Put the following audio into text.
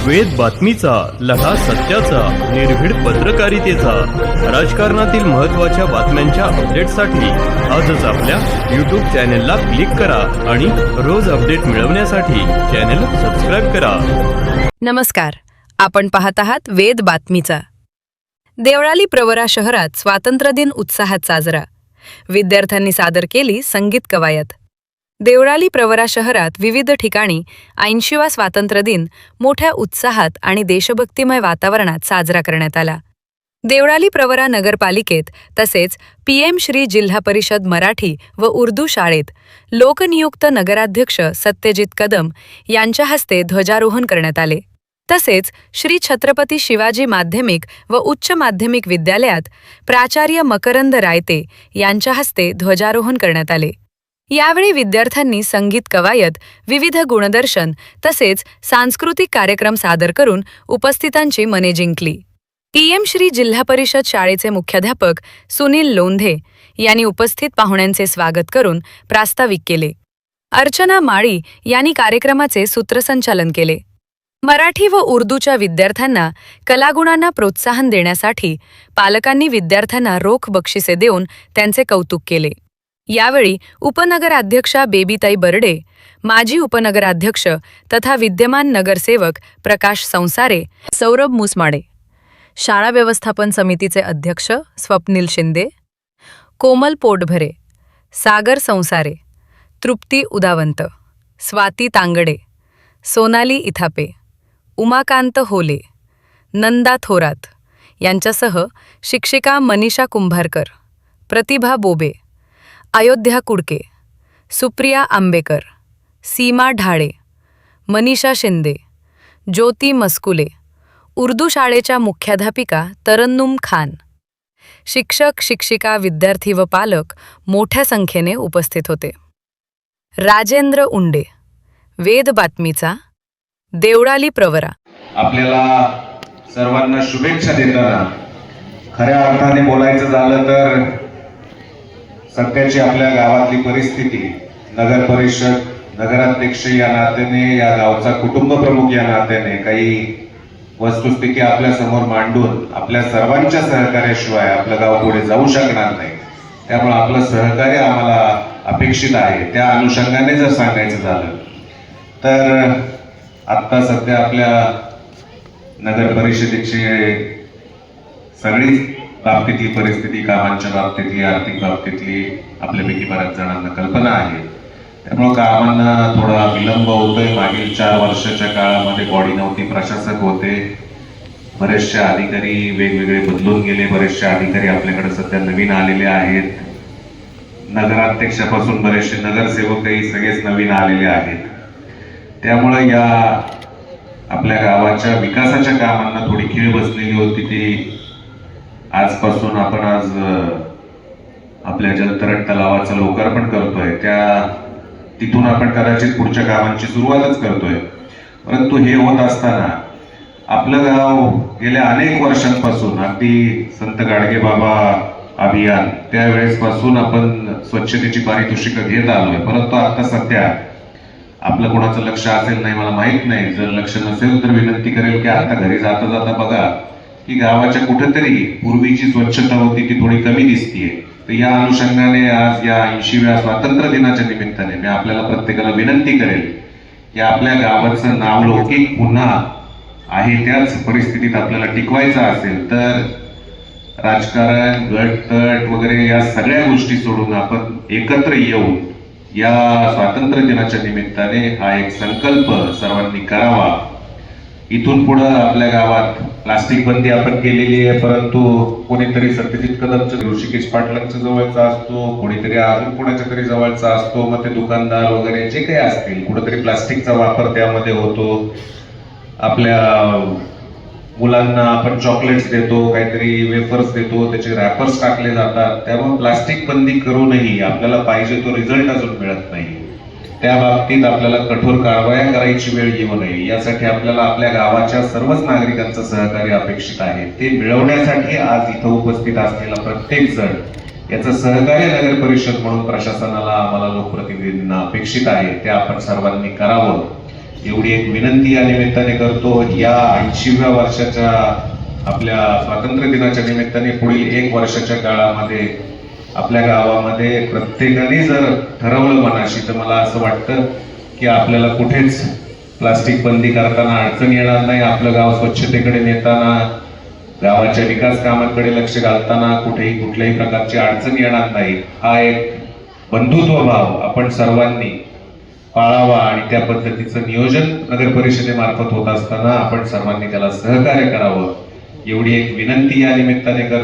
वेद बातमीचा, लढा सत्याचा, निर्भीड पत्रकारितेचा, राजकारणातील महत्त्वाच्या बातम्यांच्या अपडेटसाठी आजच आपल्या यूट्यूब चॅनेलला क्लिक करा आणि रोज अपडेट मिळवण्यासाठी चॅनेल सबस्क्राईब करा. नमस्कार, आपण पाहत आहात वेद बातमीचा. देवळाली प्रवरा शहरात स्वातंत्र्यदिन उत्साहात साजरा. विद्यार्थ्यांनी सादर केली संगीत कवायत. देवळाली प्रवरा शहरात विविध ठिकाणी 80वा स्वातंत्र्यदिन मोठ्या उत्साहात आणि देशभक्तिमय वातावरणात साजरा करण्यात आला. देवळाली प्रवरा नगरपालिकेत तसेच PM श्री जिल्हा परिषद मराठी व उर्दू शाळेत लोकनियुक्त नगराध्यक्ष सत्यजित कदम यांच्या हस्ते ध्वजारोहण करण्यात आले. तसेच श्री छत्रपती शिवाजी माध्यमिक व उच्च माध्यमिक विद्यालयात प्राचार्य मकरंद रायते यांच्या हस्ते ध्वजारोहण करण्यात आले. यावेळी विद्यार्थ्यांनी संगीत कवायत, विविध गुणदर्शन तसेच सांस्कृतिक कार्यक्रम सादर करून उपस्थितांची मने जिंकली. PM श्री जिल्हा परिषद शाळेचे मुख्याध्यापक सुनील लोंधे यांनी उपस्थित पाहुण्यांचे स्वागत करून प्रास्ताविक केले. अर्चना माळी यांनी कार्यक्रमाचे सूत्रसंचालन केले. मराठी व उर्दूच्या विद्यार्थ्यांना कलागुणांना प्रोत्साहन देण्यासाठी पालकांनी विद्यार्थ्यांना रोख बक्षिसे देऊन त्यांचे कौतुक केले. यावेळी उपनगराध्यक्षा बेबीताई बर्डे, माजी उपनगराध्यक्ष तथा विद्यमान नगरसेवक प्रकाश संसारे, सौरभ मुसमाडे, शाळा व्यवस्थापन समितीचे अध्यक्ष स्वप्नील शिंदे, कोमल पोटभरे, सागर संसारे, तृप्ती उदावंत, स्वाती तांगडे, सोनाली इथापे, उमाकांत होले, नंदा थोरात यांच्यासह शिक्षिका मनीषा कुंभारकर, प्रतिभा बोबे, अयोध्या कुडके, सुप्रिया आंबेकर, सीमा ढाळे, मनीषा शिंदे, ज्योती मस्कुले, उर्दू शाळेच्या मुख्याध्यापिका तरन्नुम खान, शिक्षक, शिक्षिका, विद्यार्थी व पालक मोठ्या संख्येने उपस्थित होते. राजेंद्र उंडे, वेद बातमीचा, देवळाली प्रवरा. आपल्याला सर्वांना शुभेच्छा देताना खऱ्या अर्थाने बोलायचं झालं तर सध्याची आपल्या गावातली परिस्थिती, नगर परिषद, नगराध्यक्ष या नात्याने, या गावचा कुटुंब प्रमुख या नात्याने काही वस्तुस्थिती आपल्या समोर मांडून आपल्या सर्वांच्या सहकार्याशिवाय आपलं गाव पुढे जाऊ शकणार नाही. त्यामुळे आपलं सहकार्य आम्हाला अपेक्षित आहे. त्या अनुषंगाने जर सांगायचं झालं तर आत्ता सध्या आपल्या नगर परिषदेची सगळीच बाबतीतली परिस्थिती, कामांच्या बाबतीतली, आर्थिक बाबतीतली आपल्यापैकी बऱ्याच जणांना कल्पना आहे. त्यामुळं कामांना थोडा विलंब होतोय. मागील 4 वर्षाच्या काळामध्ये बॉडी नव्हती, प्रशासक होते, बरेचसे अधिकारी वेगवेगळे बदलून गेले, बरेचसे अधिकारी आपल्याकडे सध्या नवीन आलेले आहेत. नगराध्यक्षापासून बरेचसे नगरसेवकही सगळेच नवीन आलेले आहेत. त्यामुळे या आपल्या गावाच्या विकासाच्या कामांना थोडी खीळ बसलेली होती. ती आजपासून आपण आज आपल्या जलतरण तलावाचं लोकार्पण करतोय. तिथून आपण कदाचित पुढच्या कामांची सुरुवातच करतोय. परंतु हे होत असताना आपलं गाव गेल्या अनेक वर्षांपासून, अगदी संत गाडगे बाबा अभियान त्यावेळेस पासून आपण स्वच्छतेची पारितोषिकं घेत आलोय. परंतु आता सध्या आपलं कोणाचं लक्ष असेल नाही मला माहित नाही, जर लक्ष नसेल तर विनंती करेल की आता घरी जाता जाता बघा की गावाच्या कुठेतरी पूर्वीची स्वच्छता होती ती थोडी कमी दिसतीये. तर या अनुषंगाने आज या 80व्या स्वातंत्र्य दिनाच्या निमित्ताने मी आपल्याला प्रत्येकाला विनंती करेल की आपल्या गावाचं नावलौकिक पुन्हा आहे त्याच परिस्थितीत आपल्याला टिकवायचं असेल तर राजकारण, गटतट वगैरे या सगळ्या गोष्टी सोडून आपण एकत्र येऊन या स्वातंत्र्य दिनाच्या निमित्ताने हा एक संकल्प सर्वांनी करावा. इथून पुढे आपल्या गावात प्लास्टिक बंदी आपण केलेली आहे, परंतु कोणीतरी सत्यजित कदमचं, ऋषिकेश पाटलांच्या जवळचा असतो, कोणीतरी अजून कोणाच्या तरी जवळचा असतो, मग ते दुकानदार वगैरे जे काही असतील, कुठेतरी प्लास्टिकचा वापर त्यामध्ये होतो. आपल्या मुलांना आपण चॉकलेट्स देतो, काहीतरी वेफर्स देतो, त्याचे रॅपर्स टाकले जातात. त्यामुळे प्लास्टिक बंदी करूनही आपल्याला पाहिजे तो रिझल्ट अजून मिळत नाही. त्या बाबतीत आपल्याला कठोर कारवाया करायची वेळ येऊ नये यासाठी आपल्याला आपल्या गावाच्या सर्वच नागरिकांचं सहकार्य अपेक्षित आहे. ते मिळवण्यासाठी आज इथं उपस्थित असलेला प्रत्येक जण याचं सहकार्य नगर परिषद म्हणून प्रशासनाला, आम्हाला लोकप्रतिनिधींना अपेक्षित आहे. ते आपण सर्वांनी करावं. एवढी एक विनंती या निमित्ताने करतो. या 80व्या वर्षाच्या आपल्या स्वातंत्र्य दिनाच्या निमित्ताने पुढील 1 वर्षाच्या काळामध्ये आपल्या गावामध्ये प्रत्येकाने जर ठरवलं मनाशी, तर मला असं वाटतं की आपल्याला कुठेच प्लास्टिक बंदी करताना अडचण येणार नाही. आपलं गाव स्वच्छतेकडे नेताना, गावाच्या विकास कामांकडे लक्ष घालताना कुठेही कुठल्याही प्रकारची अडचण येणार नाही. हा एक बंधुत्व भाव आपण सर्वांनी पाळावा आणि त्या पद्धतीचं नियोजन नगर परिषदेमार्फत होत असताना आपण सर्वांनी त्याला सहकार्य करावं, एवढी एक विनंती या निमित्ताने करतो.